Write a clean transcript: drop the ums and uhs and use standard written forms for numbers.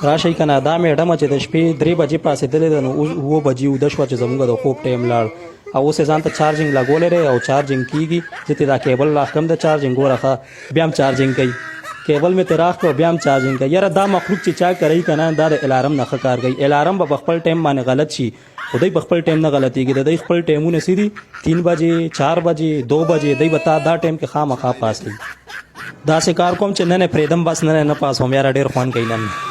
راشي کنه دا میډم چې د شپې 3 بجې پاسېدلې ده نو اوس 9 بجې 10 شوه چې زموږ د خوب ټایم لاړ او اوس یې ځان ته چارجنګ لګولی دی او چارجنګ کېږي زه ترې دا کیبل راښکم د چارجنګ ګوره ښه بیا هم چارجنګ کوي کیبل مې ترې راښکړو بیا هم چارجنګ کوي یاره دا مخلوق چې چا کوي که نه دا د الارم نه ښه کار کوي الارم به په خپل ټایم باندې غلط شي خو دوی په خپل ټایم نه غلطېږي د دوی خپل ټایمونه څه دي 3 بجې 4 بجې 2 بجې دوی به تا دا ټایم کې خامخا پاس کوي داسې کار کوم چې نن یې پرېږدم بس نن یې نه پاس هم یاره ډېر خوند کوي نن